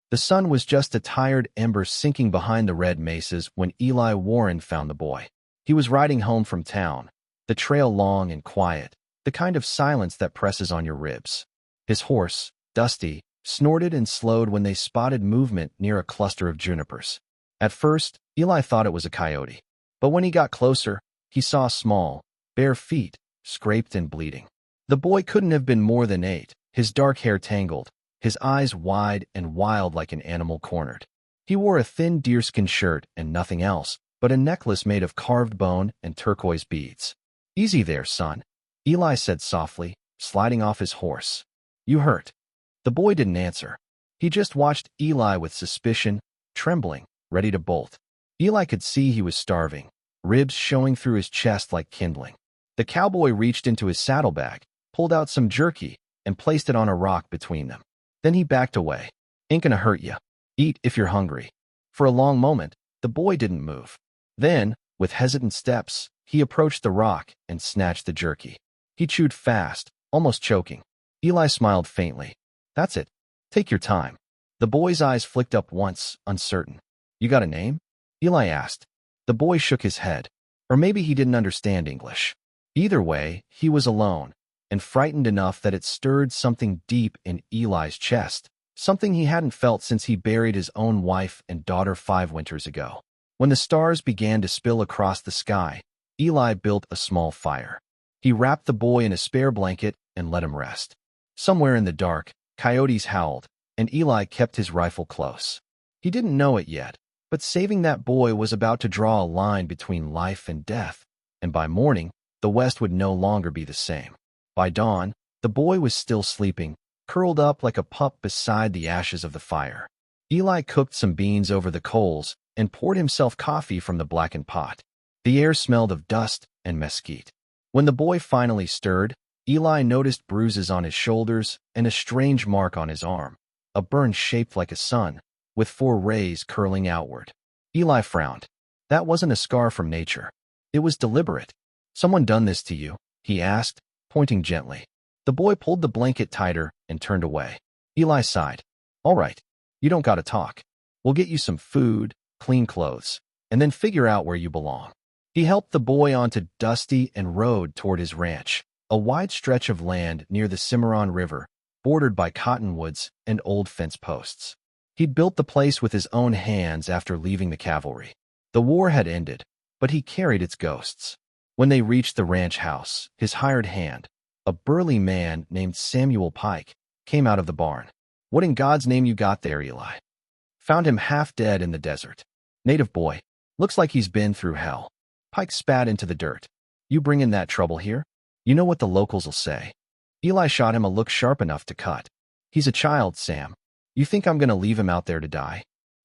The sun was just a tired ember sinking behind the red mesas when Eli Warren found the boy. He was riding home from town, the trail long and quiet, the kind of silence that presses on your ribs. His horse, Dusty, snorted and slowed when they spotted movement near a cluster of junipers. At first, Eli thought it was a coyote, but when he got closer, he saw small, bare feet, scraped and bleeding. The boy couldn't have been more than 8, his dark hair tangled, his eyes wide and wild like an animal cornered. He wore a thin deerskin shirt and nothing else but a necklace made of carved bone and turquoise beads. "Easy there, son," Eli said softly, sliding off his horse. "You hurt?" The boy didn't answer. He just watched Eli with suspicion, trembling, ready to bolt. Eli could see he was starving, ribs showing through his chest like kindling. The cowboy reached into his saddlebag, pulled out some jerky, and placed it on a rock between them. Then he backed away. "Ain't gonna hurt ya. Eat if you're hungry." For a long moment, the boy didn't move. Then, with hesitant steps, he approached the rock and snatched the jerky. He chewed fast, almost choking. Eli smiled faintly. "That's it. Take your time." The boy's eyes flicked up once, uncertain. "You got a name?" Eli asked. The boy shook his head. Or maybe he didn't understand English. Either way, he was alone, and frightened enough that it stirred something deep in Eli's chest, something he hadn't felt since he buried his own wife and daughter 5 winters ago. When the stars began to spill across the sky, Eli built a small fire. He wrapped the boy in a spare blanket and let him rest. Somewhere in the dark, coyotes howled, and Eli kept his rifle close. He didn't know it yet, but saving that boy was about to draw a line between life and death, and by morning, the West would no longer be the same. By dawn, the boy was still sleeping, curled up like a pup beside the ashes of the fire. Eli cooked some beans over the coals and poured himself coffee from the blackened pot. The air smelled of dust and mesquite. When the boy finally stirred, Eli noticed bruises on his shoulders and a strange mark on his arm, a burn shaped like a sun, with 4 rays curling outward. Eli frowned. That wasn't a scar from nature. It was deliberate. "Someone done this to you?" he asked, pointing gently. The boy pulled the blanket tighter and turned away. Eli sighed. "All right, you don't gotta talk. We'll get you some food, clean clothes, and then figure out where you belong." He helped the boy onto Dusty and rode toward his ranch, a wide stretch of land near the Cimarron River, bordered by cottonwoods and old fence posts. He'd built the place with his own hands after leaving the cavalry. The war had ended, but he carried its ghosts. When they reached the ranch house, his hired hand, a burly man named Samuel Pike, came out of the barn. "What in God's name you got there, Eli?" "Found him half dead in the desert. Native boy. Looks like he's been through hell." Pike spat into the dirt. "You bringin' that trouble here? You know what the locals'll say." Eli shot him a look sharp enough to cut. "He's a child, Sam. You think I'm gonna leave him out there to die?"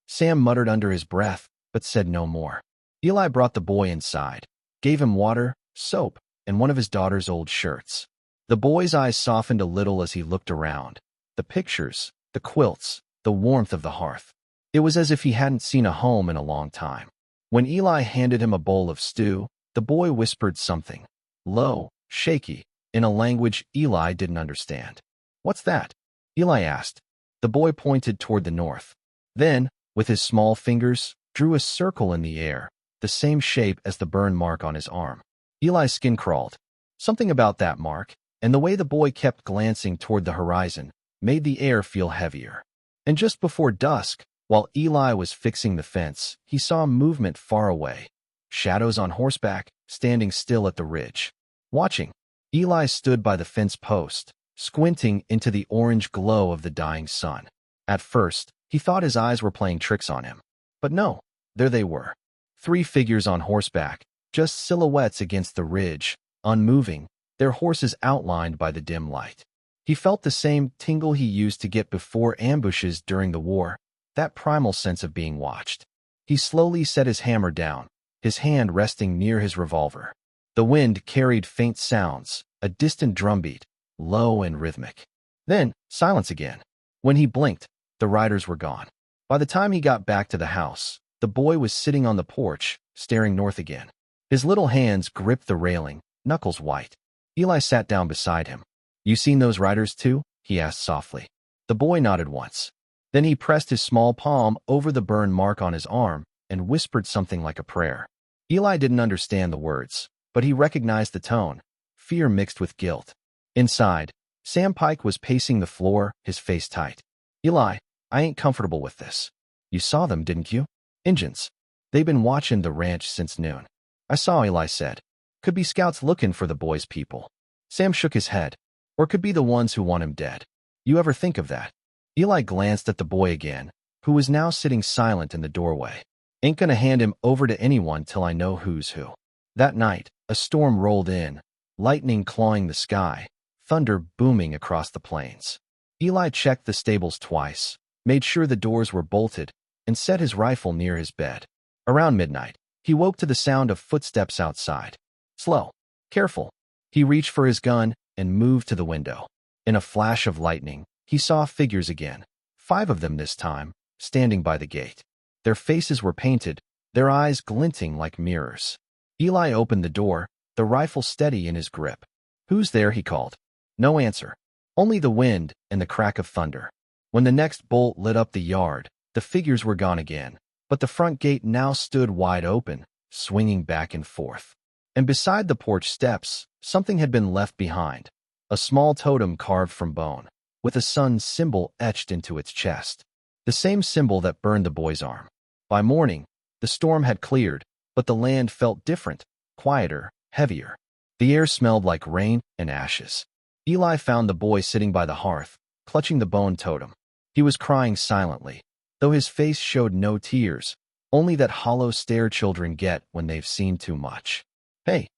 Sam muttered under his breath, but said no more. Eli brought the boy inside, gave him water, soap, and one of his daughter's old shirts. The boy's eyes softened a little as he looked around. The pictures, the quilts, the warmth of the hearth. It was as if he hadn't seen a home in a long time. When Eli handed him a bowl of stew, the boy whispered something, low, shaky, in a language Eli didn't understand. "What's that?" Eli asked. The boy pointed toward the north. Then, with his small fingers, drew a circle in the air, the same shape as the burn mark on his arm. Eli's skin crawled. Something about that mark, and the way the boy kept glancing toward the horizon, made the air feel heavier. And just before dusk, while Eli was fixing the fence, he saw movement far away. Shadows on horseback, standing still at the ridge. Watching, Eli stood by the fence post, squinting into the orange glow of the dying sun. At first, he thought his eyes were playing tricks on him. But no, there they were. 3 figures on horseback, just silhouettes against the ridge, unmoving, their horses outlined by the dim light. He felt the same tingle he used to get before ambushes during the war, that primal sense of being watched. He slowly set his hammer down, his hand resting near his revolver. The wind carried faint sounds, a distant drumbeat, low and rhythmic. Then, silence again. When he blinked, the riders were gone. By the time he got back to the house, the boy was sitting on the porch, staring north again. His little hands gripped the railing, knuckles white. Eli sat down beside him. "You seen those riders too?" he asked softly. The boy nodded once. Then he pressed his small palm over the burn mark on his arm and whispered something like a prayer. Eli didn't understand the words, but he recognized the tone, fear mixed with guilt. Inside, Sam Pike was pacing the floor, his face tight. Eli, I ain't comfortable with this. You saw them, didn't you? Injuns. They've been watching the ranch since noon. I saw, Eli said. Could be scouts looking for the boy's people. Sam shook his head. Or could be the ones who want him dead. You ever think of that? Eli glanced at the boy again, who was now sitting silent in the doorway. Ain't gonna hand him over to anyone till I know who's who. That night, a storm rolled in, lightning clawing the sky, thunder booming across the plains. Eli checked the stables twice, made sure the doors were bolted, and set his rifle near his bed. Around midnight, he woke to the sound of footsteps outside. Slow. Careful. He reached for his gun and moved to the window. In a flash of lightning, he saw figures again, 5 of them this time, standing by the gate. Their faces were painted, their eyes glinting like mirrors. Eli opened the door, the rifle steady in his grip. Who's there? He called. No answer. Only the wind and the crack of thunder. When the next bolt lit up the yard, the figures were gone again, but the front gate now stood wide open, swinging back and forth. And beside the porch steps, something had been left behind. A small totem carved from bone, with a sun's symbol etched into its chest. The same symbol that burned the boy's arm. By morning, the storm had cleared, but the land felt different, quieter, heavier. The air smelled like rain and ashes. Eli found the boy sitting by the hearth, clutching the bone totem. He was crying silently, though his face showed no tears, only that hollow stare children get when they've seen too much. Hey,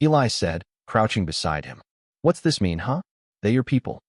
Eli said, crouching beside him. What's this mean, huh? They your people?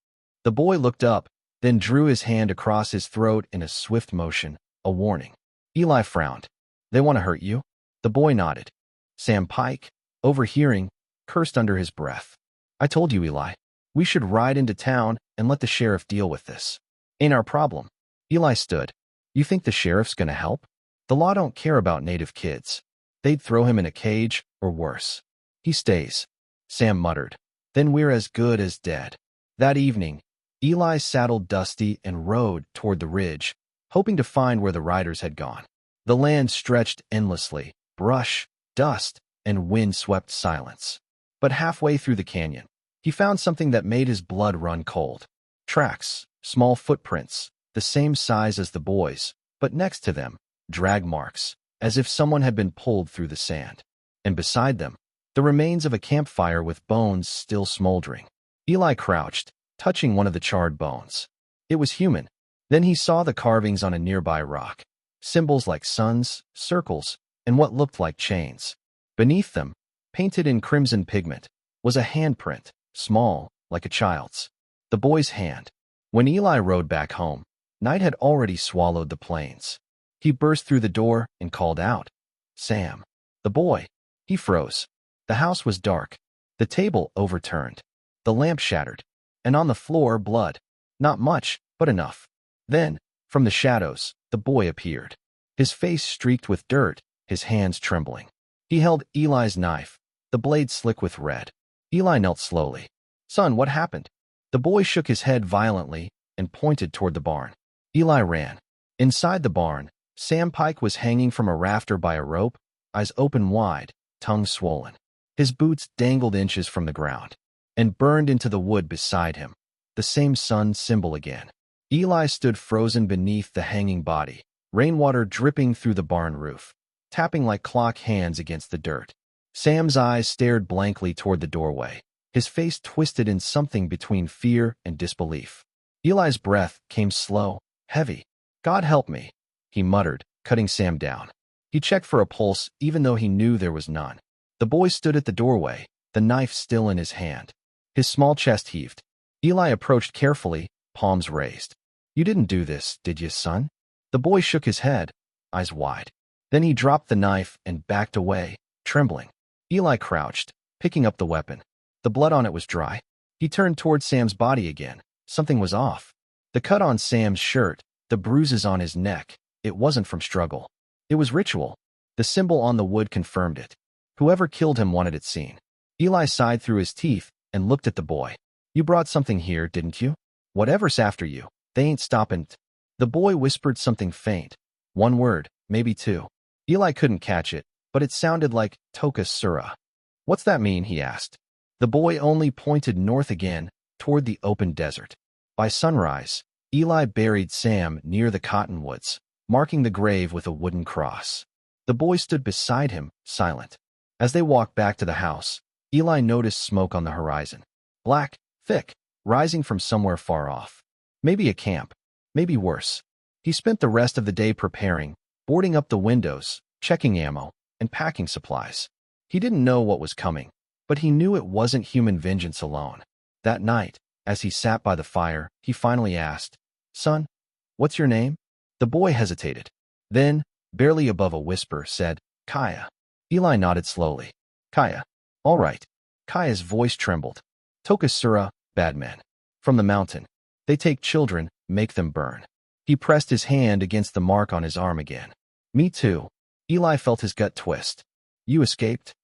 The boy looked up, then drew his hand across his throat in a swift motion, a warning. Eli frowned. They want to hurt you? The boy nodded. Sam Pike, overhearing, cursed under his breath. I told you, Eli. We should ride into town and let the sheriff deal with this. Ain't our problem. Eli stood. You think the sheriff's gonna help? The law don't care about native kids. They'd throw him in a cage, or worse. He stays. Sam muttered. Then we're as good as dead. That evening, Eli saddled Dusty and rode toward the ridge, hoping to find where the riders had gone. The land stretched endlessly, brush, dust, and wind-swept silence. But halfway through the canyon, he found something that made his blood run cold. Tracks, small footprints, the same size as the boys, but next to them, drag marks, as if someone had been pulled through the sand. And beside them, the remains of a campfire with bones still smoldering. Eli crouched, touching one of the charred bones. It was human. Then he saw the carvings on a nearby rock, symbols like suns, circles, and what looked like chains. Beneath them, painted in crimson pigment, was a handprint, small, like a child's. The boy's hand. When Eli rode back home, night had already swallowed the plains. He burst through the door and called out, Sam. The boy. He froze. The house was dark, the table overturned, the lamp shattered, and on the floor blood. Not much, but enough. Then, from the shadows, the boy appeared. His face streaked with dirt, his hands trembling. He held Eli's knife, the blade slick with red. Eli knelt slowly. Son, what happened? The boy shook his head violently and pointed toward the barn. Eli ran. Inside the barn, Sam Pike was hanging from a rafter by a rope, eyes open wide, tongue swollen. His boots dangled inches from the ground and burned into the wood beside him, the same sun symbol again. Eli stood frozen beneath the hanging body, rainwater dripping through the barn roof, tapping like clock hands against the dirt. Sam's eyes stared blankly toward the doorway, his face twisted in something between fear and disbelief. Eli's breath came slow, heavy. God help me, he muttered, cutting Sam down. He checked for a pulse even though he knew there was none. The boy stood at the doorway, the knife still in his hand. His small chest heaved. Eli approached carefully, palms raised. You didn't do this, did you, son? The boy shook his head, eyes wide. Then he dropped the knife and backed away, trembling. Eli crouched, picking up the weapon. The blood on it was dry. He turned toward Sam's body again. Something was off. The cut on Sam's shirt, the bruises on his neck, it wasn't from struggle. It was ritual. The symbol on the wood confirmed it. Whoever killed him wanted it seen. Eli sighed through his teeth and looked at the boy. You brought something here, didn't you? Whatever's after you, they ain't stopping. The boy whispered something faint. One word, maybe two. Eli couldn't catch it, but it sounded like Toka Sura. What's that mean? He asked. The boy only pointed north again, toward the open desert. By sunrise, Eli buried Sam near the cottonwoods, marking the grave with a wooden cross. The boy stood beside him, silent. As they walked back to the house, Eli noticed smoke on the horizon. Black, thick, rising from somewhere far off. Maybe a camp. Maybe worse. He spent the rest of the day preparing, boarding up the windows, checking ammo, and packing supplies. He didn't know what was coming, but he knew it wasn't human vengeance alone. That night, as he sat by the fire, he finally asked, "Son, what's your name?" The boy hesitated. Then, barely above a whisper, said, "Kaya." Eli nodded slowly. "Kaya. All right." Kaya's voice trembled. "Tokasura, bad men. From the mountain. They take children, make them burn." He pressed his hand against the mark on his arm again. "Me too." Eli felt his gut twist. "You escaped?"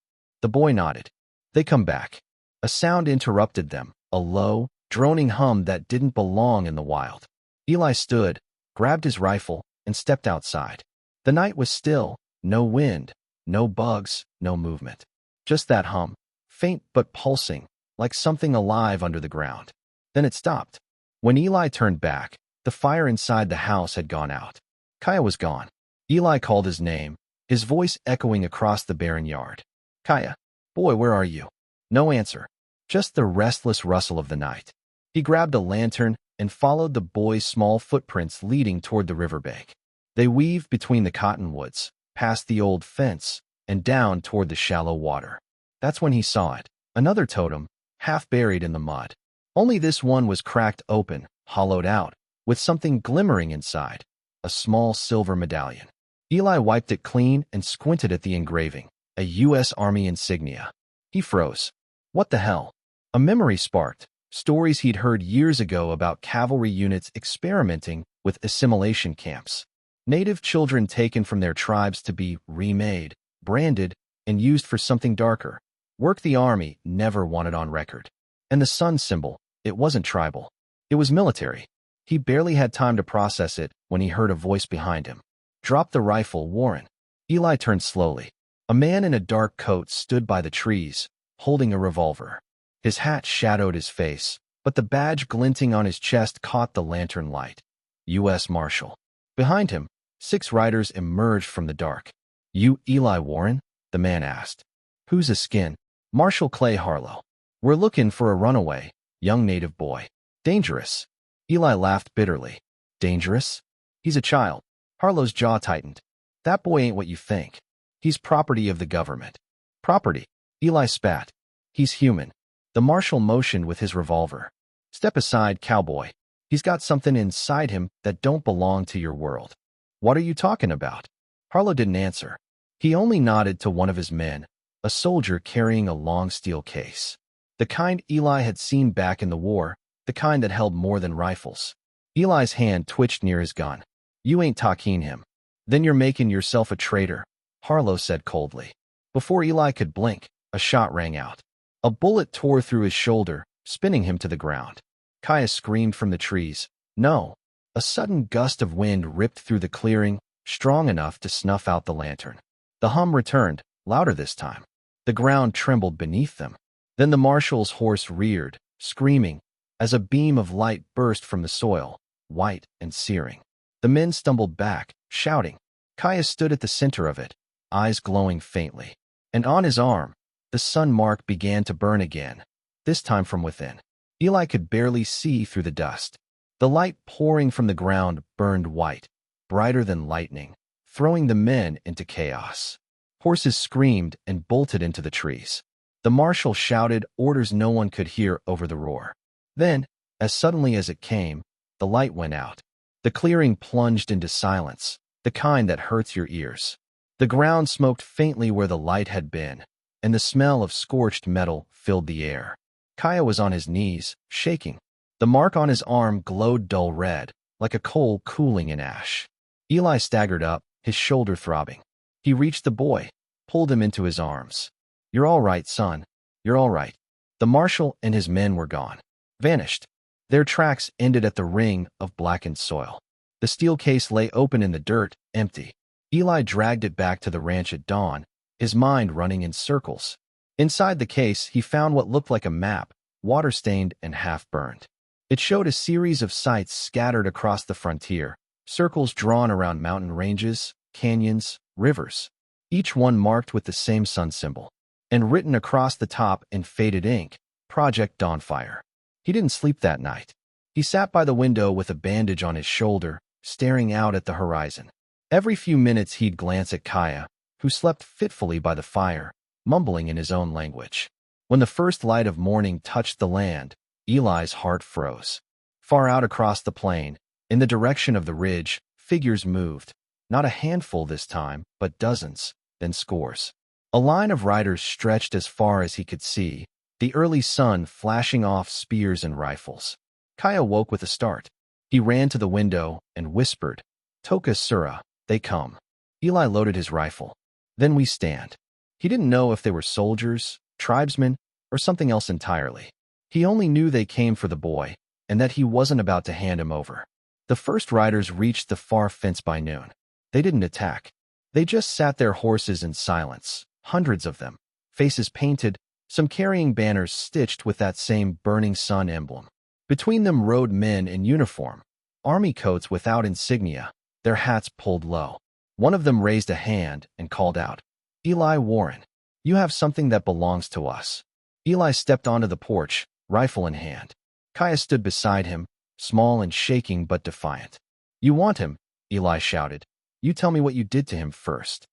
The boy nodded. "They come back." A sound interrupted them, a low, droning hum that didn't belong in the wild. Eli stood, grabbed his rifle, and stepped outside. The night was still, no wind, no bugs, no movement. Just that hum, faint but pulsing, like something alive under the ground. Then it stopped. When Eli turned back, the fire inside the house had gone out. Kaya was gone. Eli called his name, his voice echoing across the barren yard. "Kaya, boy, where are you?" No answer, just the restless rustle of the night. He grabbed a lantern and followed the boy's small footprints leading toward the riverbank. They weaved between the cottonwoods, past the old fence, and down toward the shallow water. That's when he saw it, another totem, half buried in the mud. Only this one was cracked open, hollowed out, with something glimmering inside, a small silver medallion. Eli wiped it clean and squinted at the engraving, a U.S. Army insignia. He froze. What the hell? A memory sparked, stories he'd heard years ago about cavalry units experimenting with assimilation camps. Native children taken from their tribes to be remade, branded, and used for something darker. Work the army never wanted on record. And the sun symbol, it wasn't tribal. It was military. He barely had time to process it when he heard a voice behind him. "Drop the rifle, Warren." Eli turned slowly. A man in a dark coat stood by the trees, holding a revolver. His hat shadowed his face, but the badge glinting on his chest caught the lantern light. U.S. Marshal. Behind him, 6 riders emerged from the dark. "You Eli Warren?" the man asked. "Who's a skin?" "Marshal Clay Harlow. We're looking for a runaway, young native boy. Dangerous." Eli laughed bitterly. "Dangerous? He's a child." Harlow's jaw tightened. "That boy ain't what you think. He's property of the government." "Property?" Eli spat. "He's human." The marshal motioned with his revolver. "Step aside, cowboy. He's got something inside him that don't belong to your world." "What are you talking about?" Harlow didn't answer. He only nodded to one of his men, a soldier carrying a long steel case. The kind Eli had seen back in the war, the kind that held more than rifles. Eli's hand twitched near his gun. "You ain't talking him." "Then you're making yourself a traitor," Harlow said coldly. Before Eli could blink, a shot rang out. A bullet tore through his shoulder, spinning him to the ground. Kaya screamed from the trees. "No!" A sudden gust of wind ripped through the clearing, strong enough to snuff out the lantern. The hum returned, louder this time. The ground trembled beneath them. Then the marshal's horse reared, screaming, as a beam of light burst from the soil, white and searing. The men stumbled back, shouting. Kaya stood at the center of it, eyes glowing faintly. And on his arm, the sun mark began to burn again, this time from within. Eli could barely see through the dust. The light pouring from the ground burned white, brighter than lightning, throwing the men into chaos. Horses screamed and bolted into the trees. The marshal shouted orders no one could hear over the roar. Then, as suddenly as it came, the light went out. The clearing plunged into silence, the kind that hurts your ears. The ground smoked faintly where the light had been, and the smell of scorched metal filled the air. Kaya was on his knees, shaking. The mark on his arm glowed dull red, like a coal cooling in ash. Eli staggered up, his shoulder throbbing. He reached the boy, pulled him into his arms. "You're all right, son. You're all right." The marshal and his men were gone, vanished. Their tracks ended at the ring of blackened soil. The steel case lay open in the dirt, empty. Eli dragged it back to the ranch at dawn, his mind running in circles. Inside the case, he found what looked like a map, water-stained and half-burned. It showed a series of sites scattered across the frontier, circles drawn around mountain ranges, canyons, rivers, each one marked with the same sun symbol, and written across the top in faded ink, Project Dawnfire. He didn't sleep that night. He sat by the window with a bandage on his shoulder, staring out at the horizon. Every few minutes he'd glance at Kaya, who slept fitfully by the fire, mumbling in his own language. When the first light of morning touched the land, Eli's heart froze. Far out across the plain, in the direction of the ridge, figures moved. Not a handful this time, but dozens, then scores. A line of riders stretched as far as he could see, the early sun flashing off spears and rifles. Kaya woke with a start. He ran to the window and whispered, "Toka Sura, they come." Eli loaded his rifle. "Then we stand." He didn't know if they were soldiers, tribesmen, or something else entirely. He only knew they came for the boy, and that he wasn't about to hand him over. The first riders reached the far fence by noon. They didn't attack. They just sat their horses in silence, hundreds of them, faces painted, some carrying banners stitched with that same burning sun emblem. Between them rode men in uniform, army coats without insignia, their hats pulled low. One of them raised a hand and called out, "Eli Warren, you have something that belongs to us." Eli stepped onto the porch, rifle in hand. Kaya stood beside him, small and shaking but defiant. "You want him?" Eli shouted. "You tell me what you did to him first."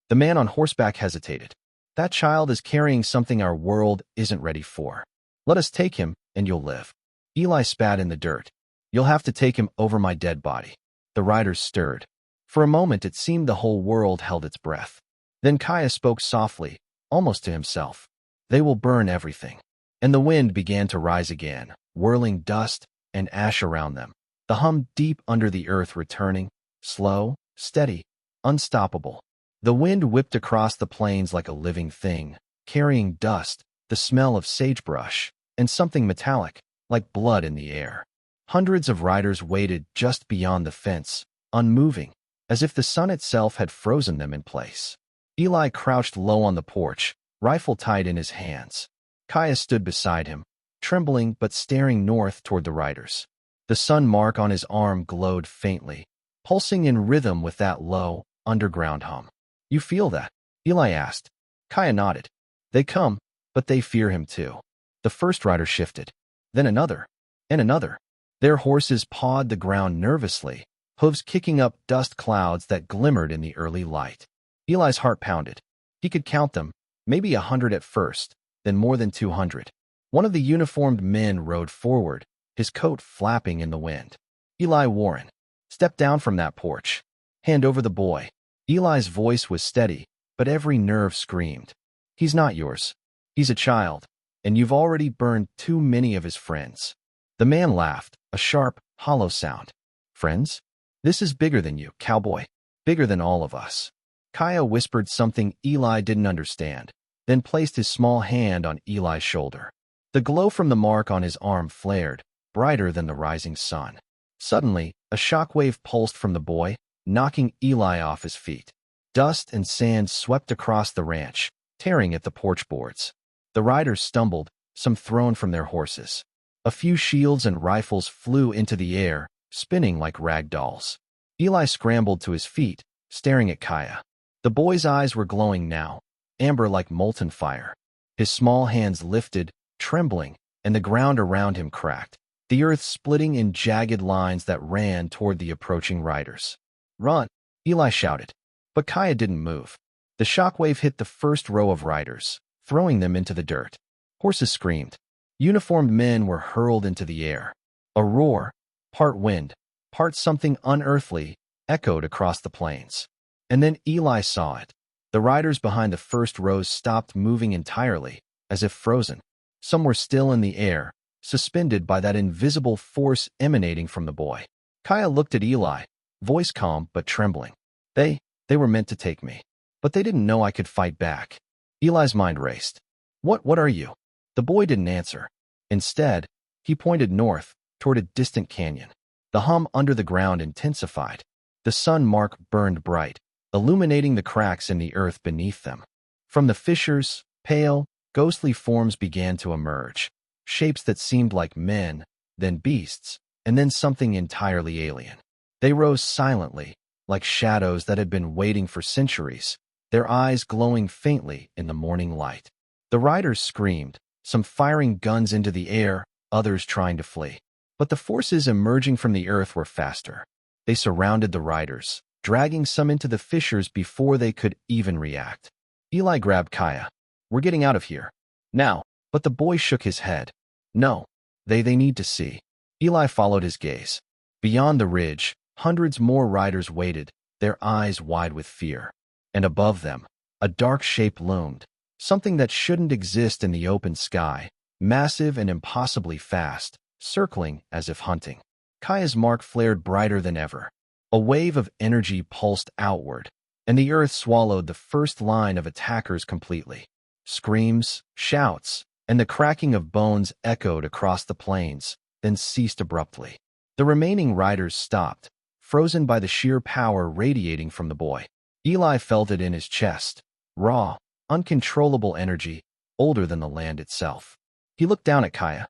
The man on horseback hesitated. "That child is carrying something our world isn't ready for. Let us take him, and you'll live." Eli spat in the dirt. "You'll have to take him over my dead body." The riders stirred. For a moment it seemed the whole world held its breath. Then Kaya spoke softly, almost to himself. "They will burn everything." And the wind began to rise again, whirling dust and ash around them. The hum deep under the earth returning, slow, steady, unstoppable. The wind whipped across the plains like a living thing, carrying dust, the smell of sagebrush, and something metallic, like blood in the air. Hundreds of riders waited just beyond the fence, unmoving, as if the sun itself had frozen them in place. Eli crouched low on the porch, rifle tied in his hands. Kaya stood beside him, trembling but staring north toward the riders. The sun mark on his arm glowed faintly, pulsing in rhythm with that low, underground hum. "You feel that?" Eli asked. Kaya nodded. "They come, but they fear him too." The first rider shifted, then another, and another. Their horses pawed the ground nervously, hooves kicking up dust clouds that glimmered in the early light. Eli's heart pounded. He could count them, maybe 100 at first, then more than 200. One of the uniformed men rode forward, his coat flapping in the wind. "Eli Warren, step down from that porch. Hand over the boy." Eli's voice was steady, but every nerve screamed. "He's not yours. He's a child, and you've already burned too many of his friends." The man laughed, a sharp, hollow sound. "Friends? This is bigger than you, Cowboy. Bigger than all of us." Kaya whispered something Eli didn't understand, then placed his small hand on Eli's shoulder. The glow from the mark on his arm flared, brighter than the rising sun. Suddenly, a shockwave pulsed from the boy, knocking Eli off his feet. Dust and sand swept across the ranch, tearing at the porch boards. The riders stumbled, some thrown from their horses. A few shields and rifles flew into the air, spinning like rag dolls. Eli scrambled to his feet, staring at Kaya. The boy's eyes were glowing now, amber like molten fire. His small hands lifted, trembling, and the ground around him cracked, the earth splitting in jagged lines that ran toward the approaching riders. "Run!" Eli shouted. But Kaya didn't move. The shockwave hit the first row of riders, throwing them into the dirt. Horses screamed. Uniformed men were hurled into the air. A roar, part wind, part something unearthly, echoed across the plains. And then Eli saw it. The riders behind the first rows stopped moving entirely, as if frozen. Some were still in the air, suspended by that invisible force emanating from the boy. Kaya looked at Eli, voice calm but trembling. They were meant to take me. But they didn't know I could fight back." Eli's mind raced. What are you?" The boy didn't answer. Instead, he pointed north, toward a distant canyon. The hum under the ground intensified. The sun mark burned bright, illuminating the cracks in the earth beneath them. From the fissures, pale, ghostly forms began to emerge, shapes that seemed like men, then beasts, and then something entirely alien. They rose silently, like shadows that had been waiting for centuries, their eyes glowing faintly in the morning light. The riders screamed, some firing guns into the air, others trying to flee. But the forces emerging from the earth were faster. They surrounded the riders, dragging some into the fissures before they could even react. Eli grabbed Kaya. "We're getting out of here. Now." But the boy shook his head. "No. They need to see." Eli followed his gaze. Beyond the ridge, hundreds more riders waited, their eyes wide with fear. And above them, a dark shape loomed, something that shouldn't exist in the open sky, massive and impossibly fast, circling as if hunting. Kaya's mark flared brighter than ever. A wave of energy pulsed outward, and the earth swallowed the first line of attackers completely. Screams, shouts, and the cracking of bones echoed across the plains, then ceased abruptly. The remaining riders stopped, frozen by the sheer power radiating from the boy. Eli felt it in his chest, raw, uncontrollable energy, older than the land itself. He looked down at Kaya.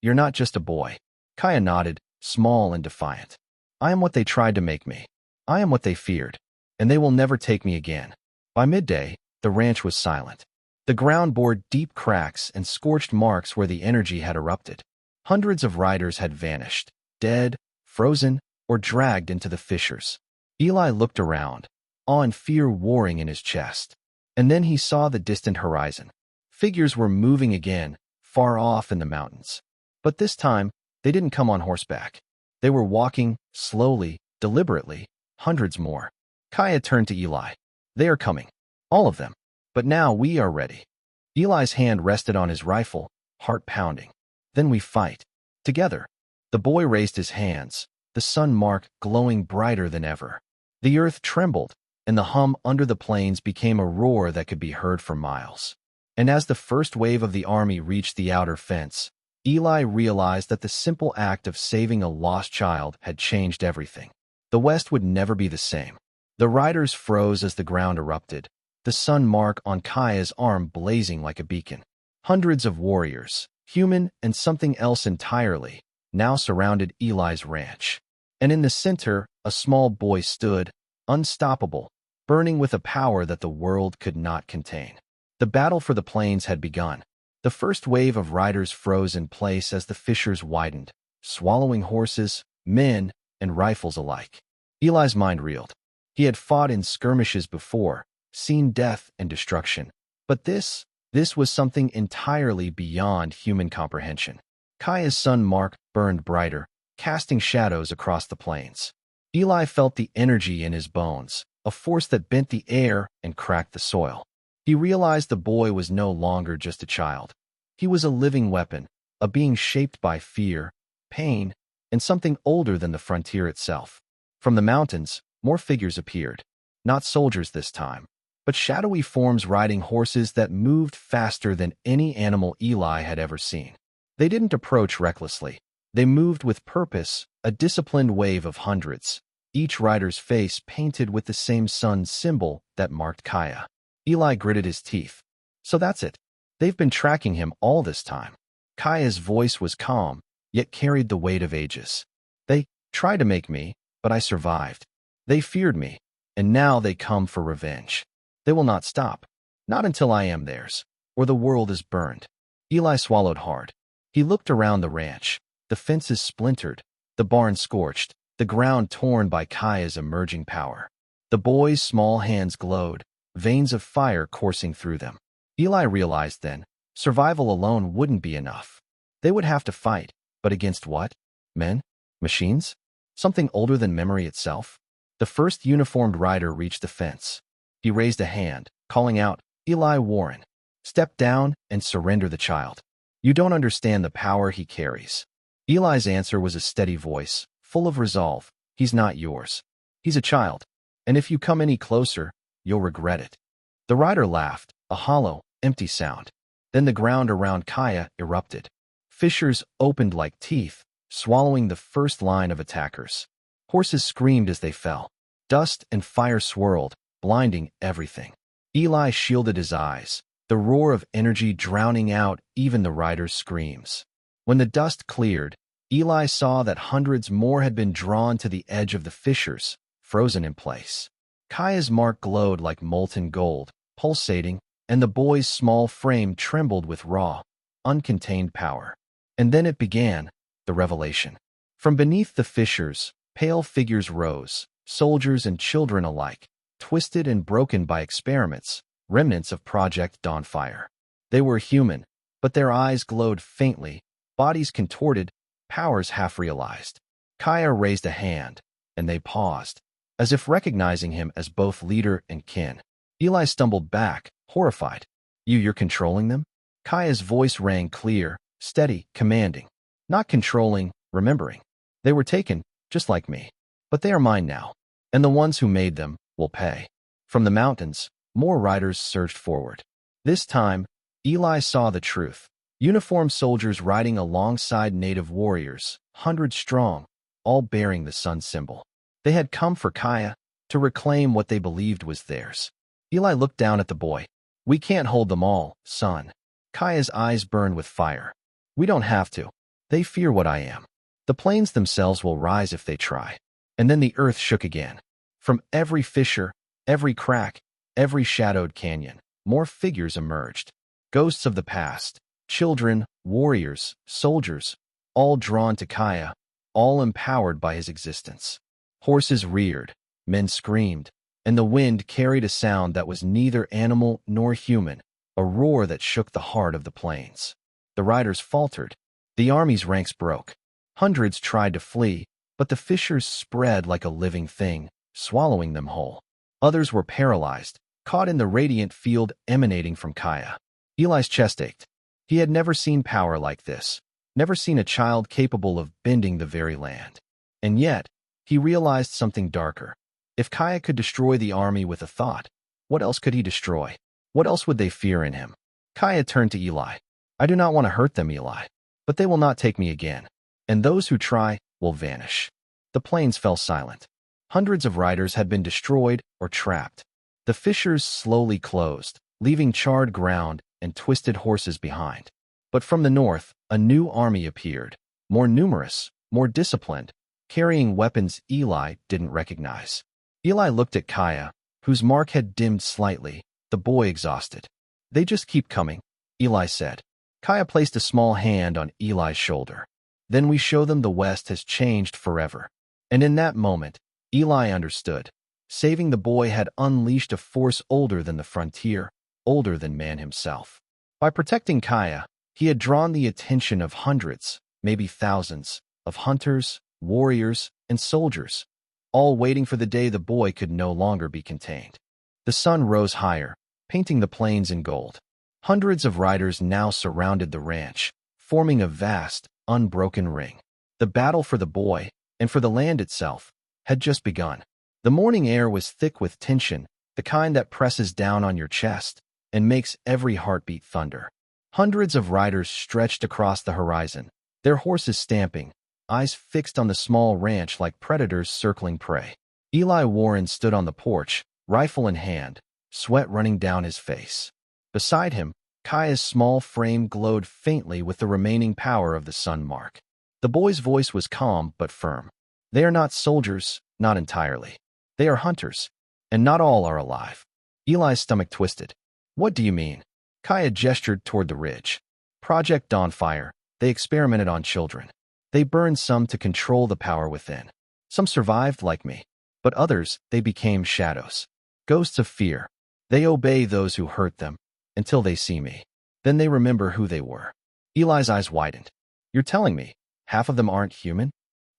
You're not just a boy." Kaya nodded, small and defiant. "I am what they tried to make me. I am what they feared, and they will never take me again." By midday, the ranch was silent. The ground bore deep cracks and scorched marks where the energy had erupted. Hundreds of riders had vanished, dead, frozen, or dragged into the fissures. Eli looked around, awe and fear warring in his chest. And then he saw the distant horizon. Figures were moving again, far off in the mountains. But this time, they didn't come on horseback. They were walking, slowly, deliberately, hundreds more. Kaya turned to Eli. "They are coming. All of them. But now we are ready." Eli's hand rested on his rifle, heart pounding. "Then we fight. Together." The boy raised his hands, the sun mark glowing brighter than ever. The earth trembled, and the hum under the plains became a roar that could be heard for miles. And as the first wave of the army reached the outer fence, Eli realized that the simple act of saving a lost child had changed everything. The West would never be the same. The riders froze as the ground erupted, the sun mark on Kaya's arm blazing like a beacon. Hundreds of warriors, human and something else entirely, now surrounded Eli's ranch. And in the center, a small boy stood, unstoppable, burning with a power that the world could not contain. The battle for the plains had begun. The first wave of riders froze in place as the fissures widened, swallowing horses, men, and rifles alike. Eli's mind reeled. He had fought in skirmishes before, seen death and destruction. But this was something entirely beyond human comprehension. Kaya's sun mark burned brighter, casting shadows across the plains. Eli felt the energy in his bones, a force that bent the air and cracked the soil. He realized the boy was no longer just a child. He was a living weapon, a being shaped by fear, pain, and something older than the frontier itself. From the mountains, more figures appeared. Not soldiers this time, but shadowy forms riding horses that moved faster than any animal Eli had ever seen. They didn't approach recklessly. They moved with purpose, a disciplined wave of hundreds, each rider's face painted with the same sun symbol that marked Kaya. Eli gritted his teeth. "So that's it. They've been tracking him all this time." Kaya's voice was calm, yet carried the weight of ages. "They tried to make me, but I survived. They feared me, and now they come for revenge. They will not stop. Not until I am theirs, or the world is burned." Eli swallowed hard. He looked around the ranch. The fences splintered, the barn scorched, the ground torn by Kaya's emerging power. The boy's small hands glowed, veins of fire coursing through them. Eli realized then, survival alone wouldn't be enough. They would have to fight, but against what? Men? Machines? Something older than memory itself? The first uniformed rider reached the fence. He raised a hand, calling out, "Eli Warren, step down and surrender the child. You don't understand the power he carries." Eli's answer was a steady voice, full of resolve. "He's not yours. He's a child, and if you come any closer, you'll regret it." The rider laughed, a hollow, empty sound. Then the ground around Kaya erupted. Fissures opened like teeth, swallowing the first line of attackers. Horses screamed as they fell. Dust and fire swirled, blinding everything. Eli shielded his eyes, the roar of energy drowning out even the riders' screams. When the dust cleared, Eli saw that hundreds more had been drawn to the edge of the fissures, frozen in place. Kaya's mark glowed like molten gold, pulsating, and the boy's small frame trembled with raw, uncontained power. And then it began, the revelation. From beneath the fissures, pale figures rose, soldiers and children alike, twisted and broken by experiments, remnants of Project Dawnfire. They were human, but their eyes glowed faintly, bodies contorted, powers half-realized. Kaya raised a hand, and they paused, as if recognizing him as both leader and kin. Eli stumbled back, horrified. You're controlling them? Kaya's voice rang clear, steady, commanding. Not controlling, remembering. They were taken, just like me. But they are mine now, and the ones who made them will pay. From the mountains, more riders surged forward. This time, Eli saw the truth. Uniformed soldiers riding alongside native warriors, hundreds strong, all bearing the sun symbol. They had come for Kaya, to reclaim what they believed was theirs. Eli looked down at the boy. We can't hold them all, son. Kaya's eyes burned with fire. We don't have to. They fear what I am. The plains themselves will rise if they try. And then the earth shook again. From every fissure, every crack, every shadowed canyon, more figures emerged. Ghosts of the past, children, warriors, soldiers, all drawn to Kaya, all empowered by his existence. Horses reared, men screamed, and the wind carried a sound that was neither animal nor human, a roar that shook the heart of the plains. The riders faltered. The army's ranks broke. Hundreds tried to flee, but the fissures spread like a living thing, swallowing them whole. Others were paralyzed, caught in the radiant field emanating from Kaya. Eli's chest ached. He had never seen power like this, never seen a child capable of bending the very land. And yet, he realized something darker. If Kaya could destroy the army with a thought, what else could he destroy? What else would they fear in him? Kaya turned to Eli. I do not want to hurt them, Eli, but they will not take me again, and those who try will vanish. The plains fell silent. Hundreds of riders had been destroyed or trapped. The fissures slowly closed, leaving charred ground and twisted horses behind. But from the north, a new army appeared, more numerous, more disciplined, carrying weapons Eli didn't recognize. Eli looked at Kaya, whose mark had dimmed slightly, the boy exhausted. They just keep coming, Eli said. Kaya placed a small hand on Eli's shoulder. Then we show them the West has changed forever. And in that moment, Eli understood. Saving the boy had unleashed a force older than the frontier, older than man himself. By protecting Kaya, he had drawn the attention of hundreds, maybe thousands, of hunters, warriors, and soldiers, all waiting for the day the boy could no longer be contained. The sun rose higher, painting the plains in gold. Hundreds of riders now surrounded the ranch, forming a vast, unbroken ring. The battle for the boy, and for the land itself, had just begun. The morning air was thick with tension, the kind that presses down on your chest and makes every heartbeat thunder. Hundreds of riders stretched across the horizon, their horses stamping, eyes fixed on the small ranch like predators circling prey. Eli Warren stood on the porch, rifle in hand, sweat running down his face. Beside him, Kaya's small frame glowed faintly with the remaining power of the sun mark. The boy's voice was calm but firm. They are not soldiers, not entirely. They are hunters, and not all are alive. Eli's stomach twisted. What do you mean? Kaya gestured toward the ridge. Project Dawnfire, they experimented on children. They burned some to control the power within. Some survived like me, but others, they became shadows. Ghosts of fear. They obey those who hurt them, until they see me. Then they remember who they were. Eli's eyes widened. You're telling me, half of them aren't human?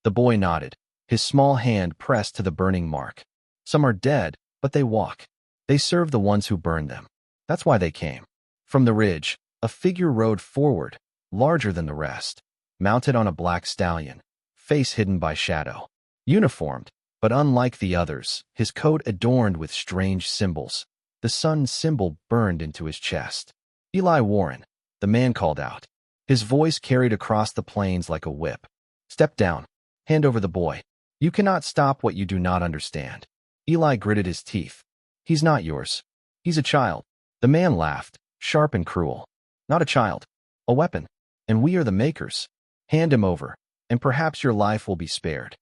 The boy nodded, his small hand pressed to the burning mark. Some are dead, but they walk. They serve the ones who burned them. That's why they came. From the ridge, a figure rode forward, larger than the rest, mounted on a black stallion, face hidden by shadow. Uniformed, but unlike the others, his coat adorned with strange symbols. The sun symbol burned into his chest. Eli Warren, the man called out. His voice carried across the plains like a whip. Step down. Hand over the boy. You cannot stop what you do not understand. Eli gritted his teeth. He's not yours. He's a child. The man laughed, sharp and cruel. Not a child. A weapon. And we are the makers. Hand him over, and perhaps your life will be spared.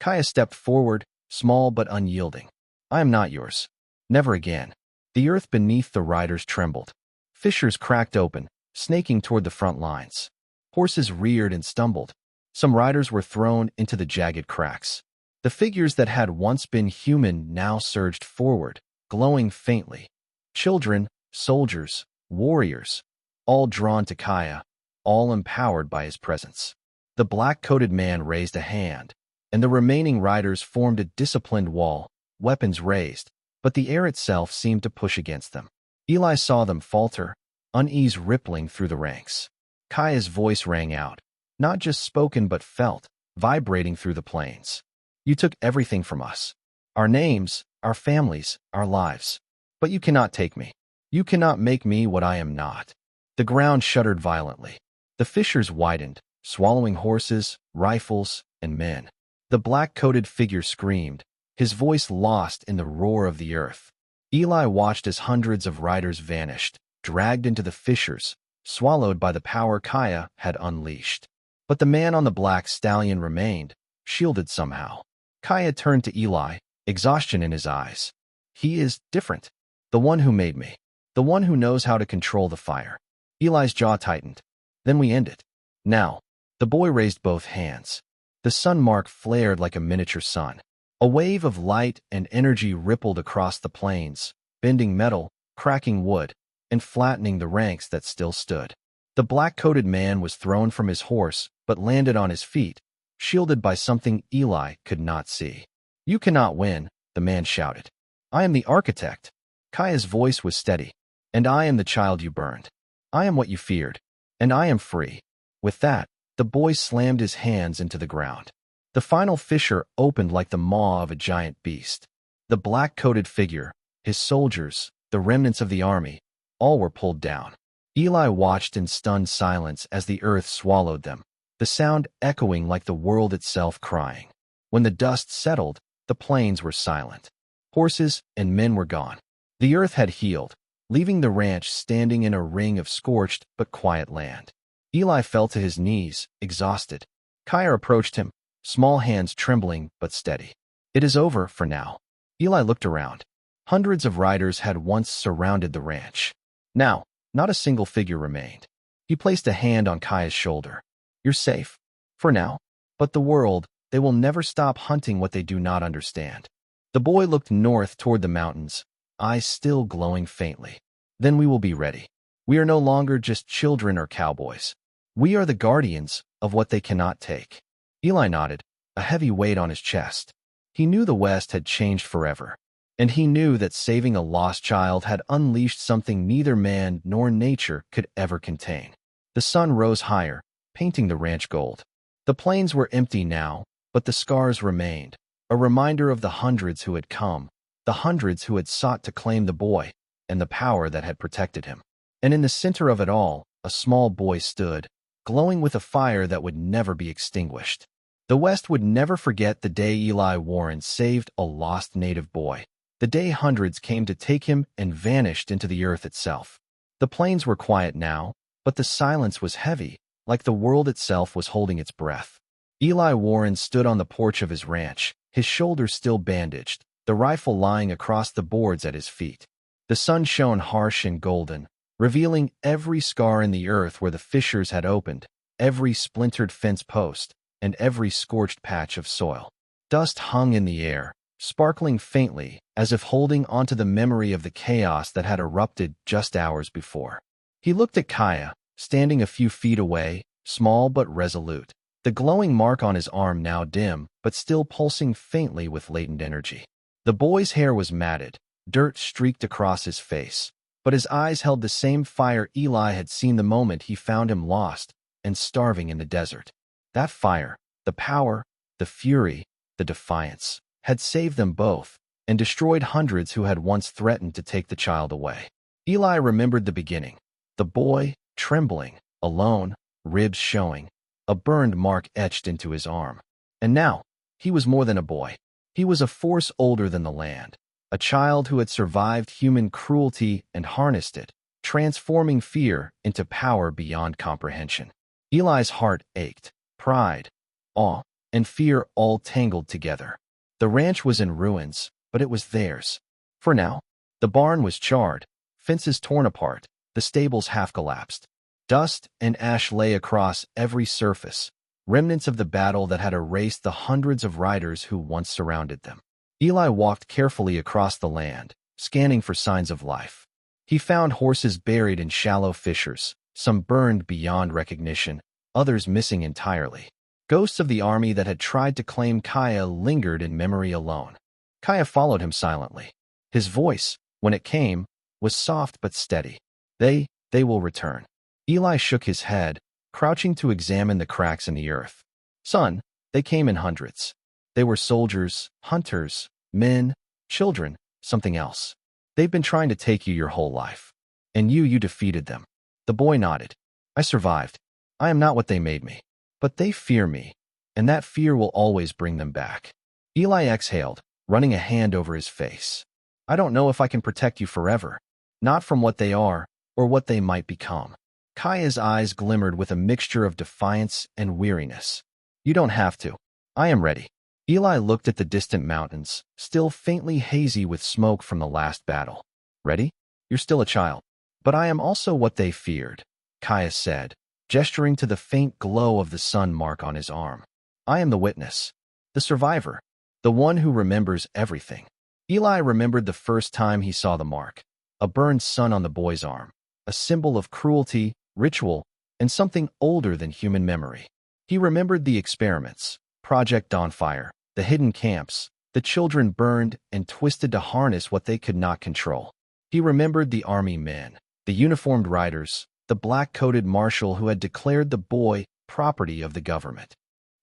Kaya stepped forward, small but unyielding. I am not yours. Never again. The earth beneath the riders trembled. Fissures cracked open, snaking toward the front lines. Horses reared and stumbled. Some riders were thrown into the jagged cracks. The figures that had once been human now surged forward, glowing faintly. Children, soldiers, warriors, all drawn to Kaya, all empowered by his presence. The black-coated man raised a hand, and the remaining riders formed a disciplined wall, weapons raised, but the air itself seemed to push against them. Eli saw them falter, unease rippling through the ranks. Kaya's voice rang out, not just spoken but felt, vibrating through the plains. You took everything from us. Our names, our families, our lives. But you cannot take me. You cannot make me what I am not. The ground shuddered violently. The fissures widened, swallowing horses, rifles, and men. The black-coated figure screamed, his voice lost in the roar of the earth. Eli watched as hundreds of riders vanished, dragged into the fissures, swallowed by the power Kaya had unleashed. But the man on the black stallion remained, shielded somehow. Kaya turned to Eli, exhaustion in his eyes. He is different. The one who made me. The one who knows how to control the fire. Eli's jaw tightened. Then we end it. Now. The boy raised both hands. The sun mark flared like a miniature sun. A wave of light and energy rippled across the plains, bending metal, cracking wood, and flattening the ranks that still stood. The black-coated man was thrown from his horse, but landed on his feet, shielded by something Eli could not see. You cannot win, the man shouted. I am the architect. Kaya's voice was steady. And I am the child you burned. I am what you feared. And I am free. With that, the boy slammed his hands into the ground. The final fissure opened like the maw of a giant beast. The black-coated figure, his soldiers, the remnants of the army, all were pulled down. Eli watched in stunned silence as the earth swallowed them, the sound echoing like the world itself crying. When the dust settled, the plains were silent. Horses and men were gone. The earth had healed, leaving the ranch standing in a ring of scorched but quiet land. Eli fell to his knees, exhausted. Kaya approached him, small hands trembling but steady. It is over for now. Eli looked around. Hundreds of riders had once surrounded the ranch. Now, not a single figure remained. He placed a hand on Kaya's shoulder. You're safe. For now. But the world, they will never stop hunting what they do not understand. The boy looked north toward the mountains, eyes still glowing faintly. Then we will be ready. We are no longer just children or cowboys. We are the guardians of what they cannot take. Eli nodded, a heavy weight on his chest. He knew the West had changed forever, and he knew that saving a lost child had unleashed something neither man nor nature could ever contain. The sun rose higher, painting the ranch gold. The plains were empty now, but the scars remained, a reminder of the hundreds who had come, the hundreds who had sought to claim the boy, and the power that had protected him. And in the center of it all, a small boy stood, glowing with a fire that would never be extinguished. The West would never forget the day Eli Warren saved a lost native boy, the day hundreds came to take him and vanished into the earth itself. The plains were quiet now, but the silence was heavy, like the world itself was holding its breath. Eli Warren stood on the porch of his ranch, his shoulders still bandaged, the rifle lying across the boards at his feet. The sun shone harsh and golden, revealing every scar in the earth where the fissures had opened, every splintered fence post, and every scorched patch of soil. Dust hung in the air, sparkling faintly, as if holding onto the memory of the chaos that had erupted just hours before. He looked at Kaya, standing a few feet away, small but resolute, the glowing mark on his arm now dim, but still pulsing faintly with latent energy. The boy's hair was matted, dirt streaked across his face, but his eyes held the same fire Eli had seen the moment he found him lost and starving in the desert. That fire, the power, the fury, the defiance, had saved them both and destroyed hundreds who had once threatened to take the child away. Eli remembered the beginning. The boy, trembling, alone, ribs showing, a burned mark etched into his arm. And now, he was more than a boy. He was a force older than the land, a child who had survived human cruelty and harnessed it, transforming fear into power beyond comprehension. Eli's heart ached, pride, awe, and fear all tangled together. The ranch was in ruins, but it was theirs. For now, the barn was charred, fences torn apart, the stables half collapsed. Dust and ash lay across every surface, remnants of the battle that had erased the hundreds of riders who once surrounded them. Eli walked carefully across the land, scanning for signs of life. He found horses buried in shallow fissures, some burned beyond recognition, others missing entirely. Ghosts of the army that had tried to claim Kaya lingered in memory alone. Kaya followed him silently. His voice, when it came, was soft but steady. They will return. Eli shook his head, crouching to examine the cracks in the earth. Son, they came in hundreds. They were soldiers, hunters, men, children, something else. They've been trying to take you your whole life. And you defeated them. The boy nodded. I survived. I am not what they made me. But they fear me, and that fear will always bring them back. Eli exhaled, running a hand over his face. I don't know if I can protect you forever, not from what they are or what they might become. Kaya's eyes glimmered with a mixture of defiance and weariness. You don't have to. I am ready. Eli looked at the distant mountains, still faintly hazy with smoke from the last battle. Ready? You're still a child. But I am also what they feared, Kaya said, gesturing to the faint glow of the sun mark on his arm. I am the witness, the survivor, the one who remembers everything. Eli remembered the first time he saw the mark, a burned sun on the boy's arm, a symbol of cruelty, ritual, and something older than human memory. He remembered the experiments, Project Dawnfire, the hidden camps, the children burned and twisted to harness what they could not control. He remembered the army men, the uniformed riders, the black-coated marshal who had declared the boy property of the government.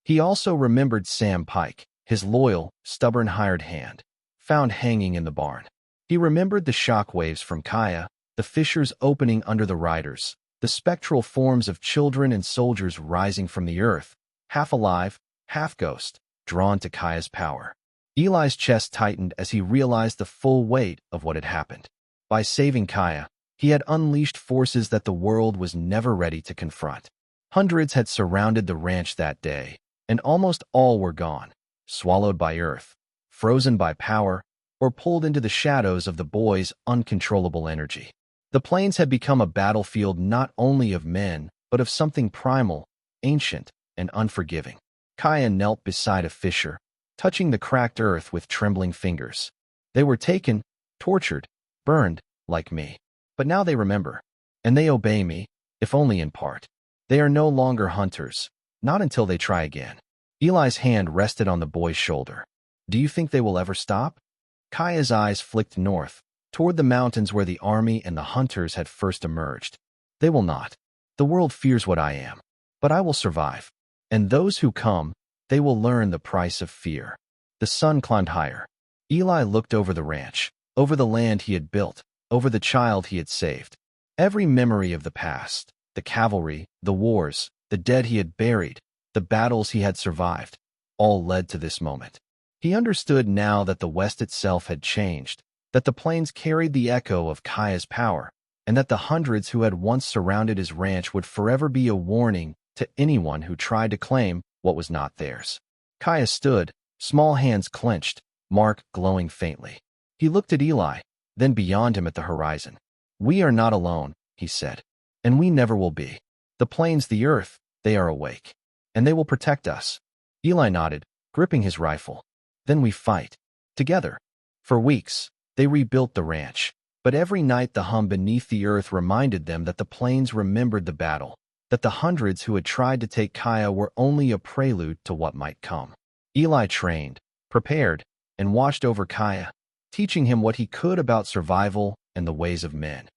He also remembered Sam Pike, his loyal, stubborn hired hand, found hanging in the barn. He remembered the shockwaves from Kaya, the fissures opening under the riders, the spectral forms of children and soldiers rising from the earth, half alive, half ghost, drawn to Kaya's power. Eli's chest tightened as he realized the full weight of what had happened. By saving Kaya, he had unleashed forces that the world was never ready to confront. Hundreds had surrounded the ranch that day, and almost all were gone, swallowed by earth, frozen by power, or pulled into the shadows of the boy's uncontrollable energy. The plains had become a battlefield not only of men, but of something primal, ancient, and unforgiving. Kaya knelt beside a fissure, touching the cracked earth with trembling fingers. They were taken, tortured, burned, like me. But now they remember, and they obey me, if only in part. They are no longer hunters, not until they try again. Eli's hand rested on the boy's shoulder. Do you think they will ever stop? Kaya's eyes flicked north, toward the mountains where the army and the hunters had first emerged. They will not. The world fears what I am, but I will survive. And those who come, they will learn the price of fear. The sun climbed higher. Eli looked over the ranch, over the land he had built, over the child he had saved. Every memory of the past, the cavalry, the wars, the dead he had buried, the battles he had survived, all led to this moment. He understood now that the West itself had changed, that the plains carried the echo of Kaya's power, and that the hundreds who had once surrounded his ranch would forever be a warning to anyone who tried to claim what was not theirs. Kaya stood, small hands clenched, mark glowing faintly. He looked at Eli, then beyond him at the horizon. We are not alone, he said, and we never will be. The plains, the earth, they are awake, and they will protect us. Eli nodded, gripping his rifle. Then we fight. Together. For weeks, they rebuilt the ranch, but every night the hum beneath the earth reminded them that the plains remembered the battle, that the hundreds who had tried to take Kaya were only a prelude to what might come. Eli trained, prepared, and watched over Kaya, teaching him what he could about survival and the ways of men,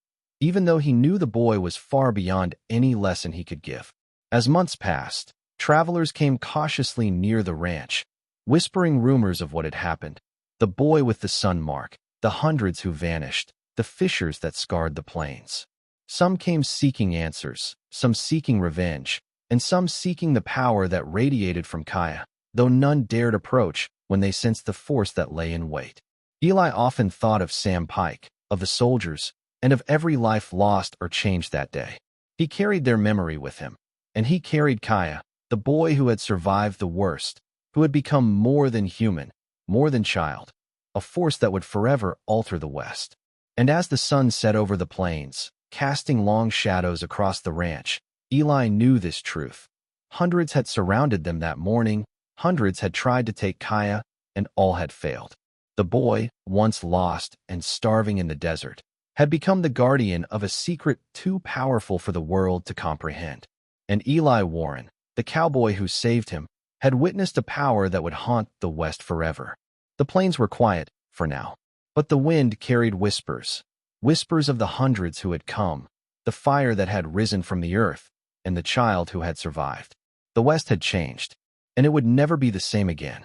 even though he knew the boy was far beyond any lesson he could give. As months passed, travelers came cautiously near the ranch, whispering rumors of what had happened. The boy with the sun mark, the hundreds who vanished, the fissures that scarred the plains. Some came seeking answers, some seeking revenge, and some seeking the power that radiated from Kaya, though none dared approach when they sensed the force that lay in wait. Eli often thought of Sam Pike, of the soldiers, and of every life lost or changed that day. He carried their memory with him, and he carried Kaya, the boy who had survived the worst, who had become more than human, more than child, a force that would forever alter the West. And as the sun set over the plains, casting long shadows across the ranch, Eli knew this truth. Hundreds had surrounded them that morning, hundreds had tried to take Kaya, and all had failed. The boy, once lost and starving in the desert, had become the guardian of a secret too powerful for the world to comprehend. And Eli Warren, the cowboy who saved him, had witnessed a power that would haunt the West forever. The plains were quiet, for now, but the wind carried whispers, whispers of the hundreds who had come, the fire that had risen from the earth, and the child who had survived. The West had changed, and it would never be the same again.